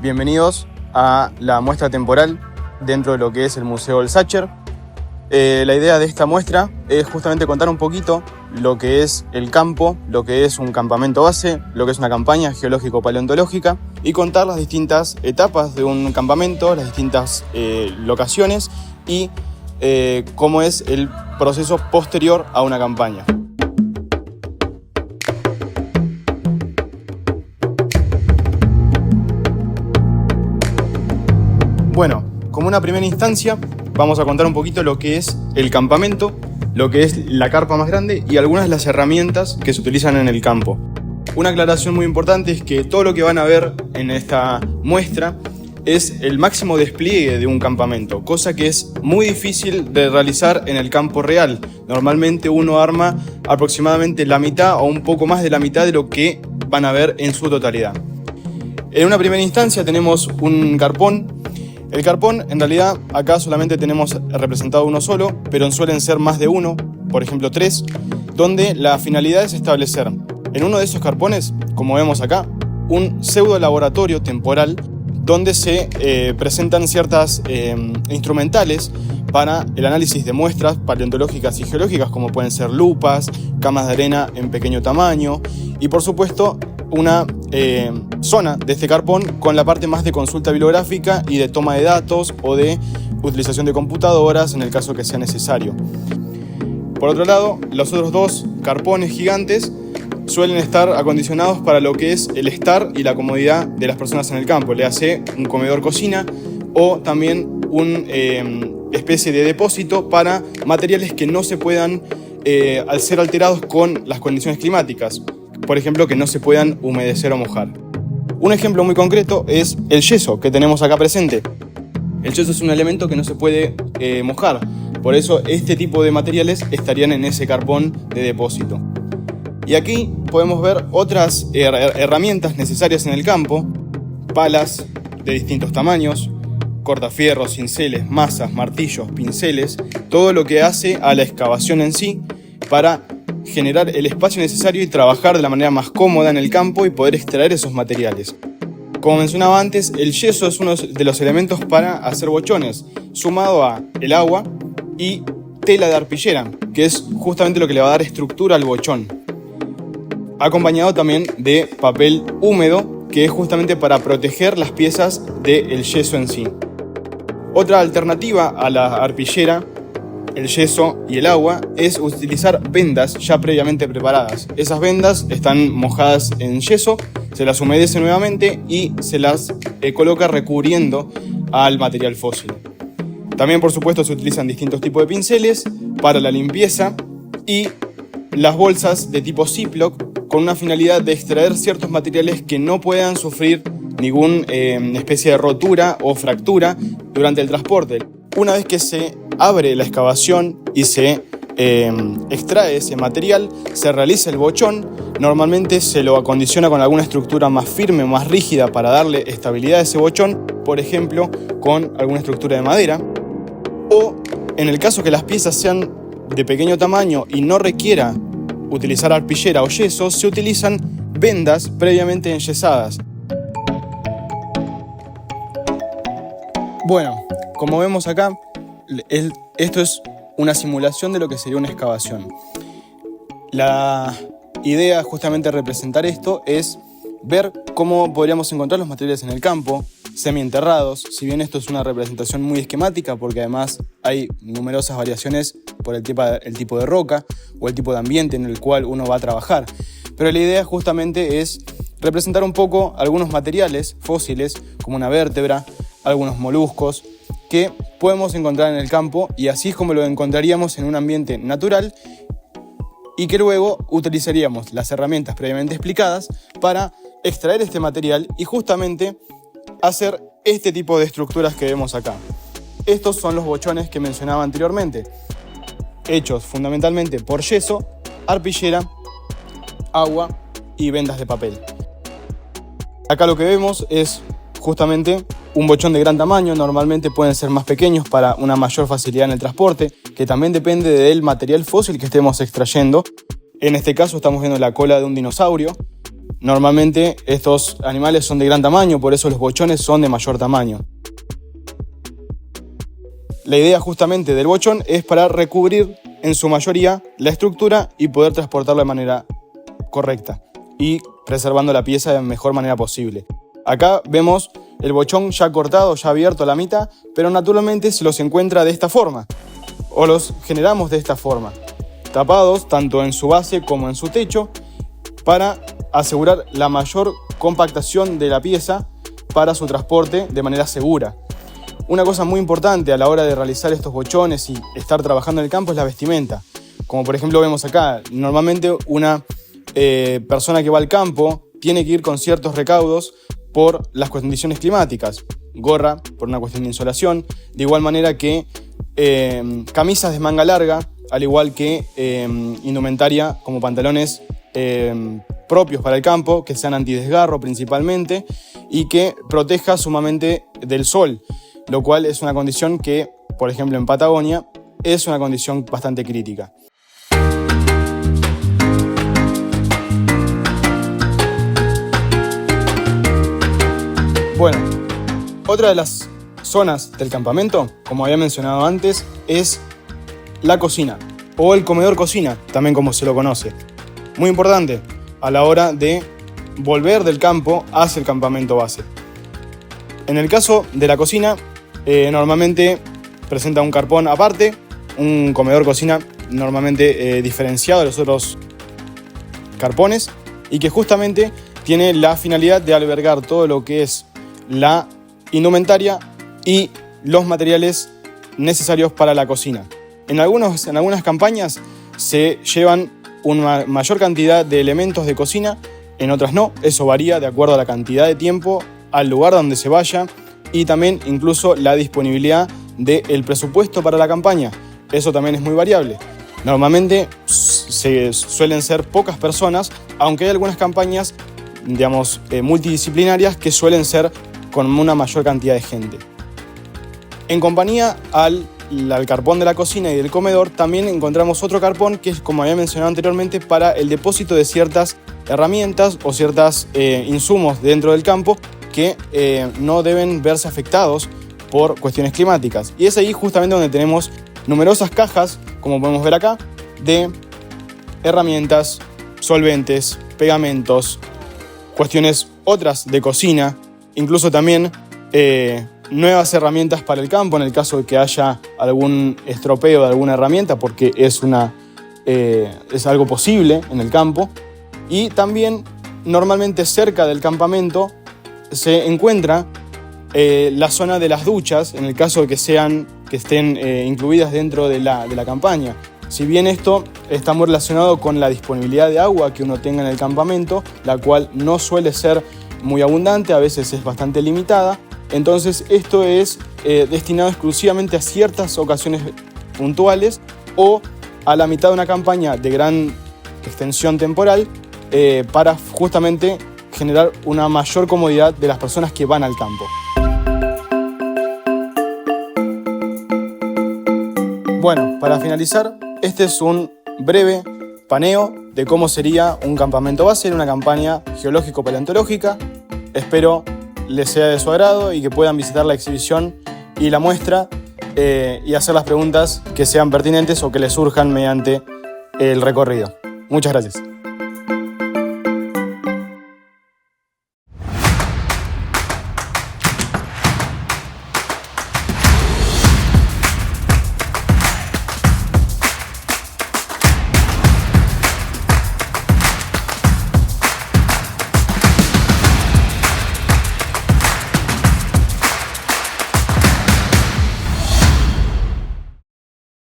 Bienvenidos a la muestra temporal dentro de lo que es el Museo del Sacher. La idea de esta muestra es justamente contar un poquito lo que es el campo, lo que es un campamento base, lo que es una campaña geológico-paleontológica y contar las distintas etapas de un campamento, las distintas locaciones y cómo es el proceso posterior a una campaña. Bueno, como una primera instancia vamos a contar un poquito lo que es el campamento, lo que es la carpa más grande y algunas de las herramientas que se utilizan en el campo. Una aclaración muy importante es que todo lo que van a ver en esta muestra es el máximo despliegue de un campamento, cosa que es muy difícil de realizar en el campo real. Normalmente uno arma aproximadamente la mitad o un poco más de la mitad de lo que van a ver en su totalidad. En una primera instancia tenemos un carpón. El carpón, en realidad, acá solamente tenemos representado uno solo, pero suelen ser más de uno, por ejemplo 3, donde la finalidad es establecer en uno de esos carpones, como vemos acá, un pseudo laboratorio temporal donde se presentan ciertas instrumentales para el análisis de muestras paleontológicas y geológicas, como pueden ser lupas, camas de arena en pequeño tamaño y, por supuesto, una zona de este carpón con la parte más de consulta bibliográfica y de toma de datos o de utilización de computadoras en el caso que sea necesario. Por otro lado, los otros dos carpones gigantes suelen estar acondicionados para lo que es el estar y la comodidad de las personas en el campo, le hace un comedor-cocina o también una especie de depósito para materiales que no se puedan, al ser alterados con las condiciones climáticas, por ejemplo, que no se puedan humedecer o mojar. Un ejemplo muy concreto es el yeso que tenemos acá presente. El yeso es un elemento que no se puede mojar, por eso este tipo de materiales estarían en ese carpón de depósito. Y aquí podemos ver otras herramientas necesarias en el campo: palas de distintos tamaños, cortafierros, cinceles, mazas, martillos, pinceles, todo lo que hace a la excavación en sí para generar el espacio necesario y trabajar de la manera más cómoda en el campo y poder extraer esos materiales. Como mencionaba antes, el yeso es uno de los elementos para hacer bochones, sumado a el agua y tela de arpillera, que es justamente lo que le va a dar estructura al bochón, acompañado también de papel húmedo, que es justamente para proteger las piezas del yeso en sí. Otra alternativa a la arpillera, el yeso y el agua es utilizar vendas ya previamente preparadas. Esas vendas están mojadas en yeso, se las humedece nuevamente y se las coloca recubriendo al material fósil. También, por supuesto, se utilizan distintos tipos de pinceles para la limpieza y las bolsas de tipo Ziploc con una finalidad de extraer ciertos materiales que no puedan sufrir ninguna especie de rotura o fractura durante el transporte. Una vez que se abre la excavación y se extrae ese material, se realiza el bochón. Normalmente se lo acondiciona con alguna estructura más firme, más rígida para darle estabilidad a ese bochón, por ejemplo, con alguna estructura de madera. O en el caso que las piezas sean de pequeño tamaño y no requiera utilizar arpillera o yeso, se utilizan vendas previamente enyesadas. Bueno, como vemos acá, esto es una simulación de lo que sería una excavación. La idea justamente de representar esto es ver cómo podríamos encontrar los materiales en el campo, semienterrados. Si bien esto es una representación muy esquemática, porque además hay numerosas variaciones por el tipo de roca o el tipo de ambiente en el cual uno va a trabajar. Pero la idea justamente es representar un poco algunos materiales fósiles, como una vértebra, algunos moluscos, que podemos encontrar en el campo, y así es como lo encontraríamos en un ambiente natural, y que luego utilizaríamos las herramientas previamente explicadas para extraer este material y justamente hacer este tipo de estructuras que vemos acá. Estos son los bochones que mencionaba anteriormente, hechos fundamentalmente por yeso, arpillera, agua y vendas de papel. Acá lo que vemos es justamente un bochón de gran tamaño. Normalmente pueden ser más pequeños para una mayor facilidad en el transporte, que también depende del material fósil que estemos extrayendo. En este caso estamos viendo la cola de un dinosaurio, Normalmente estos animales son de gran tamaño, por eso los bochones son de mayor tamaño. La idea justamente del bochón es para recubrir en su mayoría la estructura y poder transportarlo de manera correcta y preservando la pieza de la mejor manera posible. Acá vemos el bochón ya cortado, ya abierto a la mitad, pero naturalmente se los encuentra de esta forma, o los generamos de esta forma, tapados tanto en su base como en su techo, para asegurar la mayor compactación de la pieza para su transporte de manera segura. Una cosa muy importante a la hora de realizar estos bochones y estar trabajando en el campo es la vestimenta. Como por ejemplo vemos acá, normalmente una persona que va al campo tiene que ir con ciertos recaudos por las condiciones climáticas. Gorra por una cuestión de insolación, de igual manera que camisas de manga larga, al igual que indumentaria como pantalones propios para el campo, que sean antidesgarro principalmente y que proteja sumamente del sol, lo cual es una condición que, por ejemplo, en Patagonia es una condición bastante crítica. Bueno, otra de las zonas del campamento, como había mencionado antes, es la cocina o el comedor cocina, también como se lo conoce. Muy importante a la hora de volver del campo hacia el campamento base. En el caso de la cocina, normalmente presenta un carpón aparte, un comedor cocina normalmente diferenciado de los otros carpones y que justamente tiene la finalidad de albergar todo lo que es la indumentaria y los materiales necesarios para la cocina. En algunas campañas se llevan una mayor cantidad de elementos de cocina, en otras no. Eso varía de acuerdo a la cantidad de tiempo, al lugar donde se vaya y también incluso la disponibilidad del presupuesto para la campaña. Eso también es muy variable. Normalmente suelen ser pocas personas, aunque hay algunas campañas, digamos, multidisciplinarias que suelen ser con una mayor cantidad de gente. En compañía al carpón de la cocina y del comedor también encontramos otro carpón que es, como había mencionado anteriormente, para el depósito de ciertas herramientas o ciertos insumos dentro del campo que no deben verse afectados por cuestiones climáticas. Y es ahí justamente donde tenemos numerosas cajas, como podemos ver acá, de herramientas, solventes, pegamentos, cuestiones otras de cocina, incluso también nuevas herramientas para el campo en el caso de que haya algún estropeo de alguna herramienta, porque es algo posible en el campo. Y también normalmente cerca del campamento se encuentra la zona de las duchas, en el caso de que estén incluidas dentro de la campaña. Si bien esto está muy relacionado con la disponibilidad de agua que uno tenga en el campamento, la cual no suele ser muy abundante, a veces es bastante limitada. Entonces esto es destinado exclusivamente a ciertas ocasiones puntuales o a la mitad de una campaña de gran extensión temporal para justamente generar una mayor comodidad de las personas que van al campo. Bueno, para finalizar, este es un breve paneo de cómo sería un campamento base en una campaña geológico-paleontológica. Espero les sea de su agrado y que puedan visitar la exhibición y la muestra y hacer las preguntas que sean pertinentes o que les surjan mediante el recorrido. Muchas gracias.